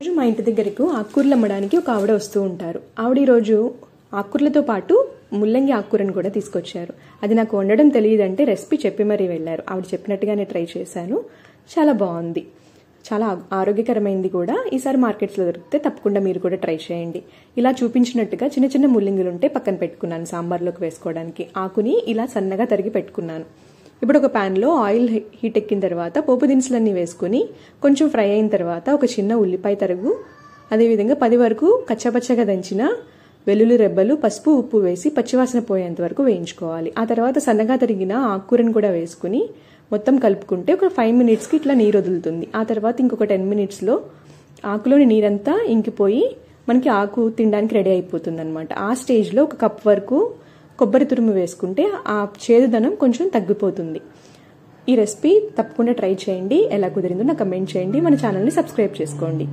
రోజు మా ఇంటి దగ్గరకు ఆకుకూరలు అమ్మడానికి ఒక ఆవిడ వస్తూ ఉంటారు. ఆవిడ ఈరోజు ఆకుకూరలతో పాటు ముల్లంగి ఆకుకూరను కూడా తీసుకొచ్చారు. అది నాకు వండడం తెలియదంటే రెసిపీ చెప్పి మరీ వెళ్ళారు. ఆవిడ చెప్పినట్టుగానే ట్రై చేశాను. చాలా బాగుంది, చాలా ఆరోగ్యకరమైంది కూడా. ఈసారి మార్కెట్స్లో దొరికితే తప్పకుండా మీరు కూడా ట్రై చేయండి. ఇలా చూపించినట్టుగా చిన్న చిన్న ముల్లంగిలు ఉంటే పక్కన పెట్టుకున్నాను సాంబార్లోకి వేసుకోవడానికి. ఆకుని ఇలా సన్నగా తరిగి పెట్టుకున్నాను. ఇప్పుడు ఒక ప్యాన్లో ఆయిల్ హీట్ ఎక్కిన తర్వాత పోపు దినుసులన్నీ వేసుకుని కొంచెం ఫ్రై అయిన తర్వాత ఒక చిన్న ఉల్లిపాయ తరుగు, అదేవిధంగా 10 వరకు కచ్చపచ్చగా దంచిన వెల్లుల్లి రెబ్బలు, పసుపు, ఉప్పు వేసి పచ్చివాసన పోయేంత వరకు వేయించుకోవాలి. ఆ తర్వాత సన్నగా తరిగిన ఆకుకూరను కూడా వేసుకుని మొత్తం కలుపుకుంటే ఒక 5 మినిట్స్కి ఇట్లా నీరు వదులుతుంది. ఆ తర్వాత ఇంకొక 10 మినిట్స్లో ఆకులోని నీరంతా ఇంకిపోయి మనకి ఆకు తినడానికి రెడీ అయిపోతుంది అనమాట. ఆ స్టేజ్లో ఒక కప్ వరకు కొబ్బరి తురుము వేసుకుంటే ఆ చేదుదనం కొంచెం తగ్గిపోతుంది. ఈ రెసిపీ తప్పకుండా ట్రై చేయండి. ఎలా కుదిరిందో నాకు కమెంట్ చేయండి. మన ఛానల్ని సబ్స్క్రైబ్ చేసుకోండి.